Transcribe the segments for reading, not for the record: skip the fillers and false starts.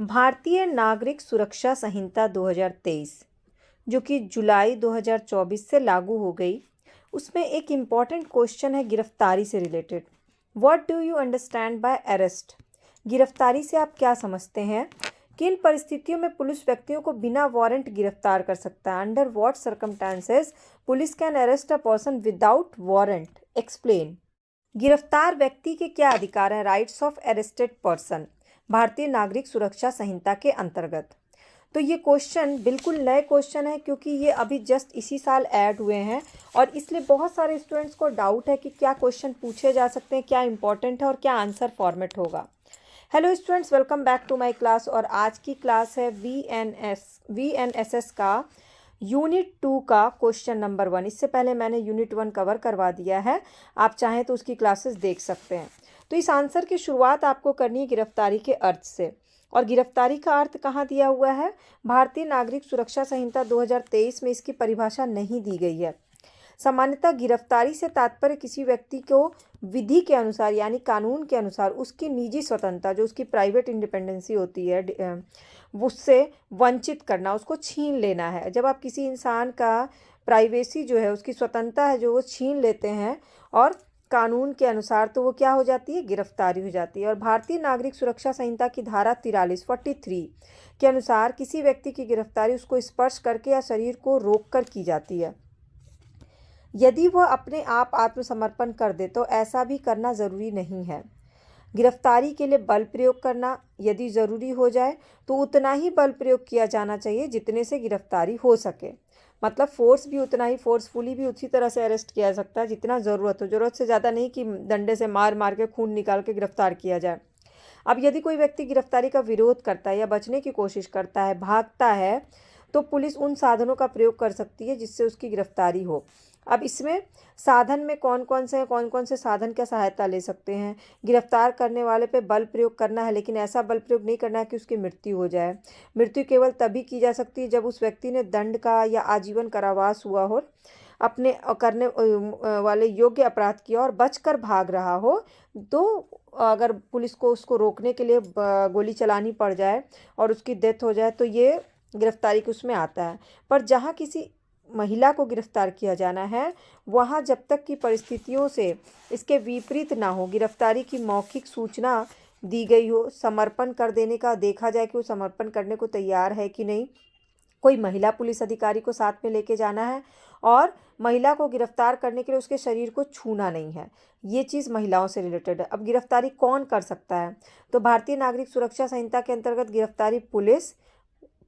भारतीय नागरिक सुरक्षा संहिता 2023 जो कि जुलाई 2024 से लागू हो गई, उसमें एक इम्पॉर्टेंट क्वेश्चन है गिरफ्तारी से related. What do you understand by arrest? गिरफ्तारी से आप क्या समझते हैं? किन परिस्थितियों में पुलिस व्यक्तियों को बिना वारंट गिरफ्तार कर सकता है? Under what circumstances police can arrest a person without warrant? Explain. गिरफ्तार व्यक्ति के क्या अधिकार हैं? राइट्स ऑफ अरेस्टेड पर्सन, भारतीय नागरिक सुरक्षा संहिता के अंतर्गत। तो ये क्वेश्चन बिल्कुल नए क्वेश्चन है, क्योंकि ये अभी जस्ट इसी साल ऐड हुए हैं और इसलिए बहुत सारे स्टूडेंट्स को डाउट है कि क्या क्वेश्चन पूछे जा सकते हैं, क्या इंपॉर्टेंट है और क्या आंसर फॉर्मेट होगा। Hello students, welcome back to my class. और आज की क्लास है वीएनएसएस का यूनिट 2 का क्वेश्चन नंबर 1। इससे पहले मैंने यूनिट 1 कवर करवा दिया है, आप चाहें तो उसकी क्लासेस देख सकते हैं। तो इस आंसर की शुरुआत आपको करनी है गिरफ्तारी के अर्थ से। और गिरफ्तारी का अर्थ कहाँ दिया हुआ है? भारतीय नागरिक सुरक्षा संहिता 2023 में इसकी परिभाषा नहीं दी गई है। सामान्यतः गिरफ्तारी से तात्पर्य किसी व्यक्ति को विधि के अनुसार यानी कानून के अनुसार उसकी निजी स्वतंत्रता, जो उसकी प्राइवेट इंडिपेंडेंसी होती है, उससे वंचित करना, उसको छीन लेना है। जब आप किसी इंसान का प्राइवेसी जो है, उसकी स्वतंत्रता है जो वो छीन लेते हैं और कानून के अनुसार, तो वो क्या हो जाती है? गिरफ्तारी हो जाती है। और भारतीय नागरिक सुरक्षा संहिता की धारा 43 के अनुसार किसी व्यक्ति की गिरफ्तारी उसको स्पर्श करके या शरीर को रोककर की जाती है। यदि वह अपने आप आत्मसमर्पण कर दे तो ऐसा भी करना ज़रूरी नहीं है। गिरफ्तारी के लिए बल प्रयोग करना यदि ज़रूरी हो जाए तो उतना ही बल प्रयोग किया जाना चाहिए जितने से गिरफ्तारी हो सके। मतलब फोर्स भी उतना ही, फोर्सफुली भी उसी तरह से अरेस्ट किया जा सकता है जितना ज़रूरत हो। ज़रूरत से ज़्यादा नहीं कि डंडे से मार मार के खून निकाल के गिरफ्तार किया जाए। अब यदि कोई व्यक्ति गिरफ्तारी का विरोध करता है या बचने की कोशिश करता है, भागता है, तो पुलिस उन साधनों का प्रयोग कर सकती है जिससे उसकी गिरफ्तारी हो। अब इसमें साधन में कौन कौन से साधन क्या सहायता ले सकते हैं? गिरफ्तार करने वाले पे बल प्रयोग करना है, लेकिन ऐसा बल प्रयोग नहीं करना है कि उसकी मृत्यु हो जाए। मृत्यु केवल तभी की जा सकती है जब उस व्यक्ति ने दंड का या आजीवन कारावास हुआ हो, अपने करने वाले योग्य अपराध किया और बचकर भाग रहा हो। तो अगर पुलिस को उसको रोकने के लिए गोली चलानी पड़ जाए और उसकी डेथ हो जाए तो ये गिरफ्तारी के उसमें आता है। पर जहाँ किसी महिला को गिरफ्तार किया जाना है, वहाँ जब तक की परिस्थितियों से इसके विपरीत ना हो, गिरफ्तारी की मौखिक सूचना दी गई हो, समर्पण कर देने का देखा जाए कि वो समर्पण करने को तैयार है कि नहीं, कोई महिला पुलिस अधिकारी को साथ में लेके जाना है और महिला को गिरफ्तार करने के लिए उसके शरीर को छूना नहीं है। ये चीज़ महिलाओं से रिलेटेड है। अब गिरफ्तारी कौन कर सकता है? तो भारतीय नागरिक सुरक्षा संहिता के अंतर्गत गिरफ्तारी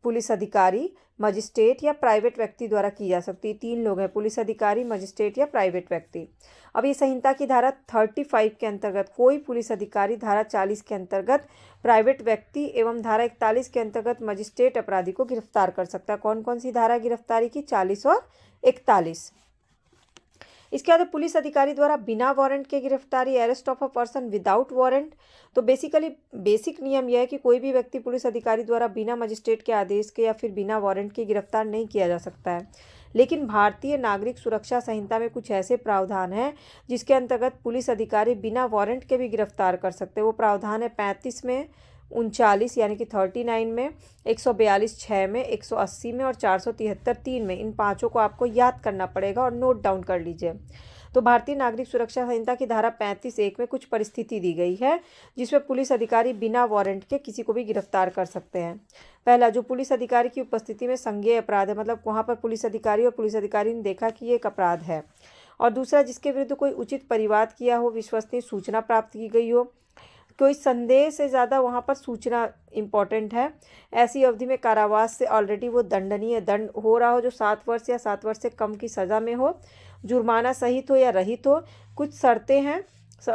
पुलिस अधिकारी, मजिस्ट्रेट या प्राइवेट व्यक्ति द्वारा की जा सकती है। 3 लोग हैं, पुलिस अधिकारी, मजिस्ट्रेट या प्राइवेट व्यक्ति। अब ये संहिता की धारा 35 के अंतर्गत कोई पुलिस अधिकारी, धारा 40 के अंतर्गत प्राइवेट व्यक्ति एवं धारा 41 के अंतर्गत मजिस्ट्रेट अपराधी को गिरफ्तार कर सकता है। कौन कौन सी धारा गिरफ्तारी की? 40 और 41। इसके बाद पुलिस अधिकारी द्वारा बिना वारंट के गिरफ्तारी, arrest of a person without warrant. तो बेसिकली बेसिक नियम यह है कि कोई भी व्यक्ति पुलिस अधिकारी द्वारा बिना मजिस्ट्रेट के आदेश के या फिर बिना वारंट के गिरफ्तार नहीं किया जा सकता है। लेकिन भारतीय नागरिक सुरक्षा संहिता में कुछ ऐसे प्रावधान हैं जिसके अंतर्गत पुलिस अधिकारी बिना वारंट के भी गिरफ्तार कर सकते हैं। वो प्रावधान है 35 में, 39 यानी कि 39 में, 142 6 में, 180 में और 473 3 में। इन पाँचों को आपको याद करना पड़ेगा और नोट डाउन कर लीजिए। तो भारतीय नागरिक सुरक्षा संहिता की धारा 35(1) में कुछ परिस्थिति दी गई है जिसमें पुलिस अधिकारी बिना वारंट के किसी को भी गिरफ्तार कर सकते हैं। पहला, जो पुलिस अधिकारी की उपस्थिति में संज्ञेय अपराध है, मतलब वहाँ पर पुलिस अधिकारी और पुलिस अधिकारी ने देखा कि ये एक अपराध है। और दूसरा, जिसके विरुद्ध कोई उचित परिवाद किया हो, विश्वसनीय सूचना प्राप्त की गई हो, कोई संदेह से ज़्यादा वहाँ पर सूचना इम्पॉर्टेंट है। ऐसी अवधि में कारावास से ऑलरेडी वो दंडनीय दंड हो रहा हो, जो 7 वर्ष या 7 वर्ष से कम की सज़ा में हो, जुर्माना सहित हो या रहित हो। कुछ शर्तें हैं,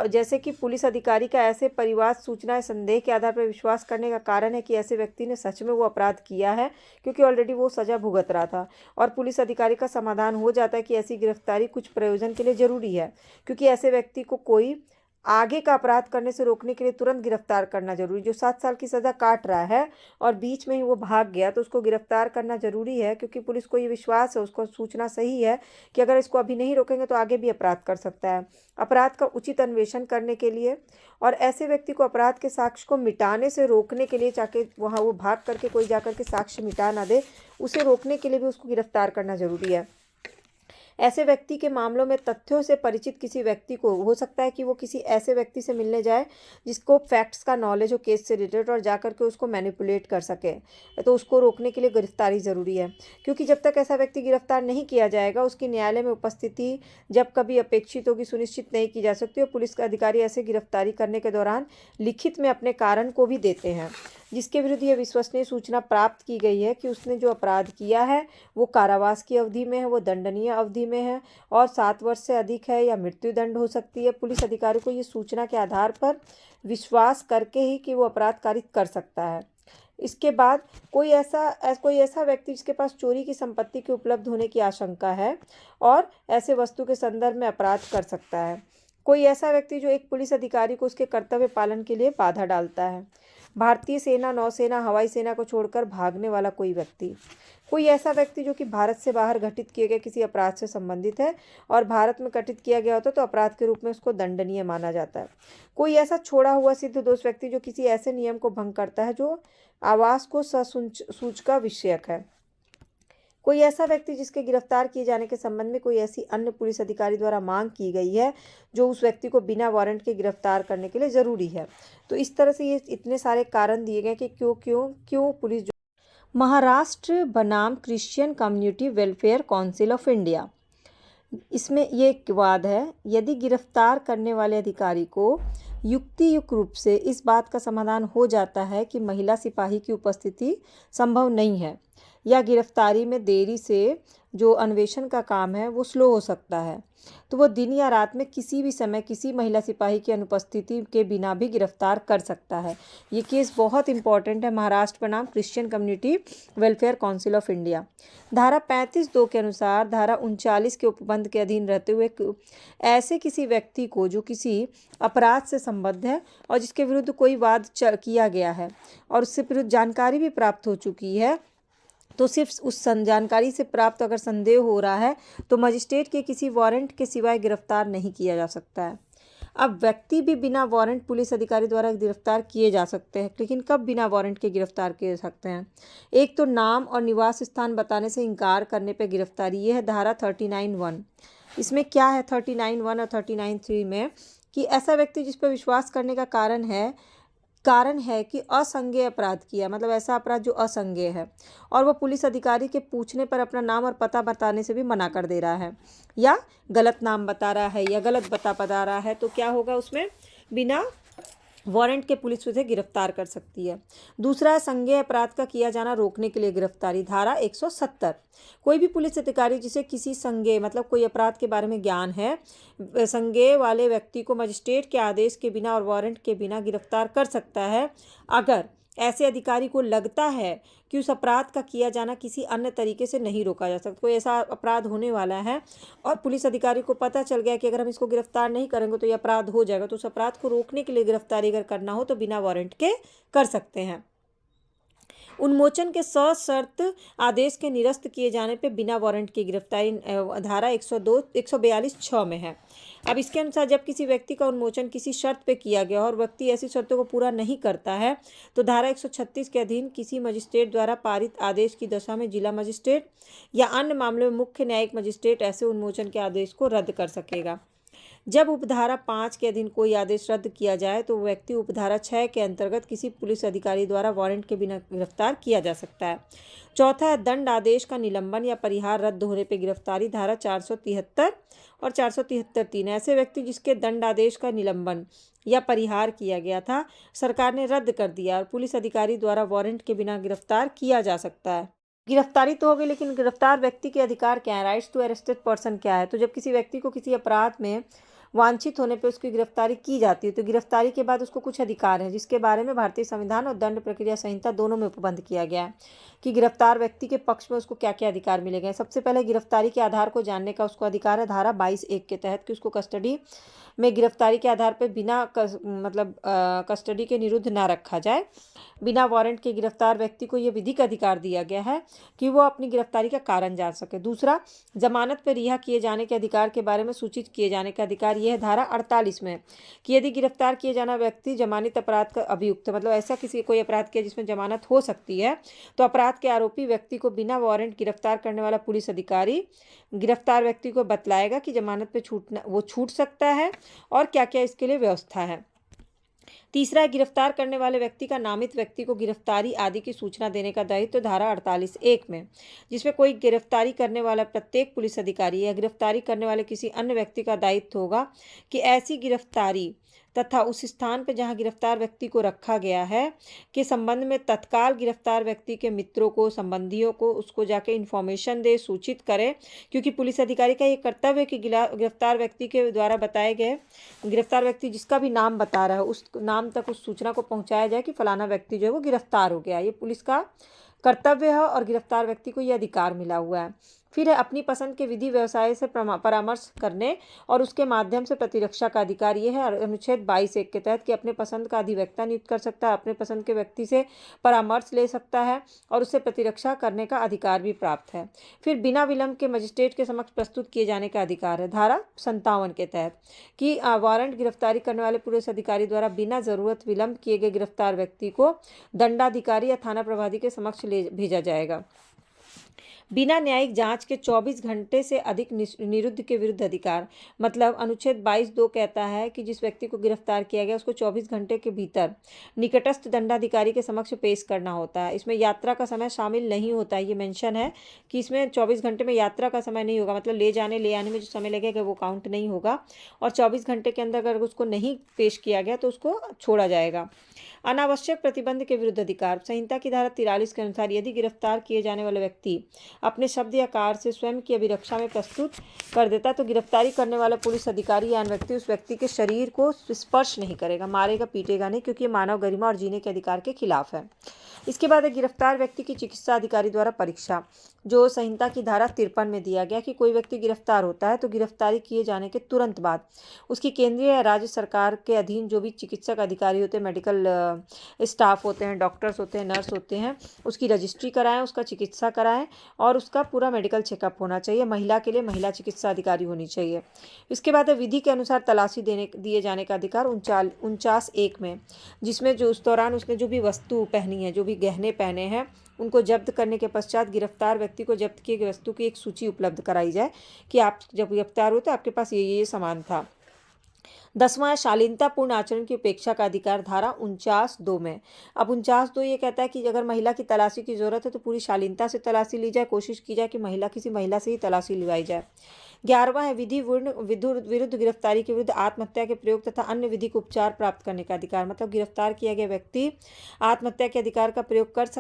जैसे कि पुलिस अधिकारी का ऐसे परिवाद, सूचना या संदेह के आधार पर विश्वास करने का कारण है कि ऐसे व्यक्ति ने सच में वो अपराध किया है, क्योंकि ऑलरेडी वो सज़ा भुगत रहा था। और पुलिस अधिकारी का समाधान हो जाता है कि ऐसी गिरफ्तारी कुछ प्रयोजन के लिए ज़रूरी है, क्योंकि ऐसे व्यक्ति को कोई आगे का अपराध करने से रोकने के लिए तुरंत गिरफ्तार करना जरूरी। जो 7 साल की सज़ा काट रहा है और बीच में ही वो भाग गया तो उसको गिरफ्तार करना जरूरी है, क्योंकि पुलिस को ये विश्वास है, उसको सूचना सही है कि अगर इसको अभी नहीं रोकेंगे तो आगे भी अपराध कर सकता है। अपराध का उचित अन्वेषण करने के लिए और ऐसे व्यक्ति को अपराध के साक्ष्य को मिटाने से रोकने के लिए, चाहे वहाँ वो भाग करके कोई जाकर के साक्ष्य मिटा ना दे, उसे रोकने के लिए भी उसको गिरफ्तार करना जरूरी है। ऐसे व्यक्ति के मामलों में तथ्यों से परिचित किसी व्यक्ति को, हो सकता है कि वो किसी ऐसे व्यक्ति से मिलने जाए जिसको फैक्ट्स का नॉलेज हो केस से रिलेटेड और जाकर के उसको मैनिपुलेट कर सके, तो उसको रोकने के लिए गिरफ्तारी ज़रूरी है। क्योंकि जब तक ऐसा व्यक्ति गिरफ्तार नहीं किया जाएगा उसकी न्यायालय में उपस्थिति जब कभी अपेक्षित होगी सुनिश्चित नहीं की जा सकती। और पुलिस के अधिकारी ऐसे गिरफ्तारी करने के दौरान लिखित में अपने कारण को भी देते हैं, जिसके विरुद्ध यह विश्वसनीय सूचना प्राप्त की गई है कि उसने जो अपराध किया है वो कारावास की अवधि में है, वो दंडनीय अवधि में है और 7 वर्ष से अधिक है या मृत्युदंड हो सकती है। पुलिस अधिकारी को ये सूचना के आधार पर विश्वास करके ही कि वो अपराध कारित कर सकता है। इसके बाद कोई ऐसा व्यक्ति जिसके पास चोरी की संपत्ति के उपलब्ध होने की आशंका है और ऐसे वस्तु के संदर्भ में अपराध कर सकता है। कोई ऐसा व्यक्ति जो एक पुलिस अधिकारी को उसके कर्तव्य पालन के लिए बाधा डालता है। भारतीय सेना, नौसेना, हवाई सेना को छोड़कर भागने वाला कोई व्यक्ति। कोई ऐसा व्यक्ति जो कि भारत से बाहर घटित किए गए किसी अपराध से संबंधित है और भारत में घटित किया गया होता तो अपराध के रूप में उसको दंडनीय माना जाता है। कोई ऐसा छोड़ा हुआ सिद्ध दोष व्यक्ति जो किसी ऐसे नियम को भंग करता है जो आवास को सूचका विषयक है। कोई ऐसा व्यक्ति जिसके गिरफ्तार किए जाने के संबंध में कोई ऐसी अन्य पुलिस अधिकारी द्वारा मांग की गई है जो उस व्यक्ति को बिना वारंट के गिरफ्तार करने के लिए ज़रूरी है। तो इस तरह से ये इतने सारे कारण दिए गए कि क्यों पुलिस। महाराष्ट्र बनाम Christian community welfare council of India, इसमें ये एक वाद है, यदि गिरफ्तार करने वाले अधिकारी को युक्तियुक्त रूप से इस बात का समाधान हो जाता है कि महिला सिपाही की उपस्थिति संभव नहीं है या गिरफ्तारी में देरी से जो अन्वेषण का काम है वो स्लो हो सकता है, तो वो दिन या रात में किसी भी समय किसी महिला सिपाही की अनुपस्थिति के बिना भी गिरफ्तार कर सकता है। ये केस बहुत इंपॉर्टेंट है। महाराष्ट्र बनाम Christian community welfare council of India. धारा 35(2) के अनुसार धारा 39 के उपबंध के अधीन रहते हुए ऐसे किसी व्यक्ति को जो किसी अपराध से संबद्ध है और जिसके विरुद्ध कोई वाद किया गया है और उससे विरुद्ध जानकारी भी प्राप्त हो चुकी है, तो सिर्फ उस जानकारी से प्राप्त अगर संदेह हो रहा है तो मजिस्ट्रेट के किसी वारंट के सिवाय गिरफ्तार नहीं किया जा सकता है। अब व्यक्ति भी बिना वारंट पुलिस अधिकारी द्वारा गिरफ्तार किए जा सकते हैं, लेकिन कब बिना वारंट के गिरफ्तार किए जा सकते हैं? एक तो नाम और निवास स्थान बताने से इनकार करने पर गिरफ्तारी, ये है धारा 39(1). इसमें क्या है 39(1) और 39(3) में कि ऐसा व्यक्ति जिस पर विश्वास करने का कारण है कि असंज्ञेय अपराध किया, मतलब ऐसा अपराध जो असंज्ञेय है और वो पुलिस अधिकारी के पूछने पर अपना नाम और पता बताने से भी मना कर दे रहा है या गलत नाम बता रहा है या गलत पता बता रहा है, तो क्या होगा उसमें बिना वारंट के पुलिस उसे गिरफ्तार कर सकती है। दूसरा है संज्ञेय अपराध का किया जाना रोकने के लिए गिरफ्तारी, धारा 170। कोई भी पुलिस अधिकारी जिसे किसी संज्ञेय मतलब कोई अपराध के बारे में ज्ञान है, संज्ञेय वाले व्यक्ति को मजिस्ट्रेट के आदेश के बिना और वारंट के बिना गिरफ्तार कर सकता है अगर ऐसे अधिकारी को लगता है कि उस अपराध का किया जाना किसी अन्य तरीके से नहीं रोका जा सकता। कोई ऐसा अपराध होने वाला है और पुलिस अधिकारी को पता चल गया कि अगर हम इसको गिरफ्तार नहीं करेंगे तो ये अपराध हो जाएगा, तो उस अपराध को रोकने के लिए गिरफ्तारी अगर करना हो तो बिना वारंट के कर सकते हैं। उन्मोचन के सशर्त आदेश के निरस्त किए जाने पे बिना वारंट की गिरफ्तारी धारा 142(6) में है। अब इसके अनुसार जब किसी व्यक्ति का उन्मोचन किसी शर्त पे किया गया और व्यक्ति ऐसी शर्तों को पूरा नहीं करता है तो धारा 136 के अधीन किसी मजिस्ट्रेट द्वारा पारित आदेश की दशा में जिला मजिस्ट्रेट या अन्य मामलों में मुख्य न्यायिक मजिस्ट्रेट ऐसे उन्मोचन के आदेश को रद्द कर सकेगा। जब उपधारा 5 के अधीन कोई आदेश रद्द किया जाए तो व्यक्ति उपधारा 6 के अंतर्गत किसी पुलिस अधिकारी द्वारा वारंट के बिना गिरफ्तार किया जा सकता है। चौथा है दंड आदेश का निलंबन या परिहार रद्द होने पर गिरफ्तारी, धारा 473 और 473(3). ऐसे व्यक्ति जिसके दंड आदेश का निलंबन या परिहार किया गया था सरकार ने रद्द कर दिया और पुलिस अधिकारी द्वारा वारंट के बिना गिरफ्तार किया जा सकता है। गिरफ्तारी तो हो गई, लेकिन गिरफ्तार व्यक्ति के अधिकार क्या है, राइट्स टू अरेस्टेड पर्सन क्या है? तो जब किसी व्यक्ति को किसी अपराध में वांछित होने पर उसकी गिरफ्तारी की जाती है। तो गिरफ्तारी के बाद उसको कुछ अधिकार हैं, जिसके बारे में भारतीय संविधान और दंड प्रक्रिया संहिता दोनों में उपबंध किया गया है कि गिरफ्तार व्यक्ति के पक्ष में उसको क्या क्या अधिकार मिलेंगे। सबसे पहले गिरफ्तारी के आधार को जानने का उसको अधिकार है धारा 22(1) के तहत, कि उसको कस्टडी में गिरफ्तारी के आधार पर बिना कस्टडी के निरुद्ध ना रखा जाए। बिना वारंट के गिरफ्तार व्यक्ति को यह विधिक अधिकार दिया गया है कि वो अपनी गिरफ्तारी का कारण जान सके। दूसरा, जमानत पर रिहा किए जाने के अधिकार के बारे में सूचित किए जाने का अधिकार यह धारा 48 में है कि यदि गिरफ्तार किए जाना व्यक्ति जमानत अपराध का अभियुक्त, मतलब ऐसा किसी कोई अपराध किया जिसमें जमानत हो सकती है, तो अपराध के आरोपी व्यक्ति को बिना वारंट गिरफ्तार करने वाला पुलिस अधिकारी गिरफ्तार व्यक्ति को बतलाएगा कि जमानत पर वो छूट सकता है और क्या क्या इसके लिए व्यवस्था है। तीसरा, गिरफ्तार करने वाले व्यक्ति का नामित व्यक्ति को गिरफ्तारी आदि की सूचना देने का दायित्व धारा 48(1) में, जिसमें कोई गिरफ्तारी करने वाला प्रत्येक पुलिस अधिकारी या गिरफ्तारी करने वाले किसी अन्य व्यक्ति का दायित्व होगा कि ऐसी गिरफ्तारी तथा उस स्थान पर जहां गिरफ्तार व्यक्ति को रखा गया है के संबंध में तत्काल गिरफ्तार व्यक्ति के मित्रों को, संबंधियों को उसको जाके इन्फॉर्मेशन दे, सूचित करे, क्योंकि पुलिस अधिकारी का ये कर्तव्य है कि गिरफ्तार व्यक्ति के द्वारा बताए गए गिरफ्तार व्यक्ति जिसका भी नाम बता रहा है उस नाम तक उस सूचना को पहुंचाया जाए कि फलाना व्यक्ति जो है वो गिरफ्तार हो गया। ये पुलिस का कर्तव्य है और गिरफ्तार व्यक्ति को ये अधिकार मिला हुआ है। फिर है अपनी पसंद के विधि व्यवसाय से परामर्श करने और उसके माध्यम से प्रतिरक्षा का अधिकार। यह है अनुच्छेद 22(1) के तहत कि अपने पसंद का अधिवक्ता नियुक्त कर सकता है, अपने पसंद के व्यक्ति से परामर्श ले सकता है और उससे प्रतिरक्षा करने का अधिकार भी प्राप्त है। फिर बिना विलंब के मजिस्ट्रेट के समक्ष प्रस्तुत किए जाने का अधिकार है धारा 57 के तहत कि वारंट गिरफ्तारी करने वाले पुलिस अधिकारी द्वारा बिना जरूरत विलंब किए गए गिरफ्तार व्यक्ति को दंडाधिकारी या थाना प्रभारी के समक्ष भेजा जाएगा। बिना न्यायिक जांच के 24 घंटे से अधिक निरुद्ध के विरुद्ध अधिकार, मतलब अनुच्छेद 22(2) कहता है कि जिस व्यक्ति को गिरफ्तार किया गया उसको 24 घंटे के भीतर निकटस्थ दंडाधिकारी के समक्ष पेश करना होता है। इसमें यात्रा का समय शामिल नहीं होता है। ये मेंशन है कि इसमें 24 घंटे में यात्रा का समय नहीं होगा, मतलब ले आने में जो समय लगेगा वो काउंट नहीं होगा और 24 घंटे के अंदर अगर उसको नहीं पेश किया गया तो उसको छोड़ा जाएगा। अनावश्यक प्रतिबंध के विरुद्ध अधिकार, संहिता की धारा 43 के अनुसार यदि गिरफ्तार किए जाने वाला व्यक्ति अपने शब्द या कार्य से स्वयं की अभिरक्षा में प्रस्तुत कर देता तो गिरफ्तारी करने वाला पुलिस अधिकारी या अन्य व्यक्ति उस व्यक्ति के शरीर को स्पर्श नहीं करेगा, मारेगा पीटेगा नहीं, क्योंकि ये मानव गरिमा और जीने के अधिकार के खिलाफ है। इसके बाद गिरफ्तार व्यक्ति की चिकित्सा अधिकारी द्वारा परीक्षा, जो संहिता की धारा 53 में दिया गया कि कोई व्यक्ति गिरफ्तार होता है तो गिरफ्तारी किए जाने के तुरंत बाद उसकी केंद्रीय या राज्य सरकार के अधीन जो भी चिकित्सक अधिकारी होते हैं, मेडिकल स्टाफ होते हैं, डॉक्टर्स होते हैं, नर्स होते हैं, उसकी रजिस्ट्री कराएं, उसका चिकित्सा कराएं और उसका पूरा मेडिकल चेकअप होना चाहिए। महिला के लिए महिला चिकित्सा अधिकारी होनी चाहिए। इसके बाद विधि के अनुसार तलाशी दिए जाने का अधिकार 49(1) में, जिसमें जो उस दौरान उसने जो भी वस्तु पहनी है, जो भी गहने पहने हैं, उनको जब्त करने के पश्चात गिरफ्तार व्यक्ति को जब्त किए गए वस्तु की एक सूची उपलब्ध कराई जाए कि आप जब गिरफ्तार हुए तो आपके पास ये सामान था। 10वां शालीनतापूर्ण आचरण की उपेक्षा का अधिकार धारा 49(2) में। अब 49(2) ये कहता है कि अगर महिला की तलाशी की जरूरत है तो पूरी शालीनता से तलाशी ली जाए, कोशिश की जाए कि किसी महिला से ही तलाशी लिवाई जाए। 11वां है विधि विरुद्ध गिरफ्तारी के विरुद्ध आत्महत्या के प्रयोग तथा अन्य विधिक उपचार प्राप्त करने का अधिकार, मतलब गिरफ्तार किया गया व्यक्ति आत्महत्या के अधिकार का प्रयोग कर सकता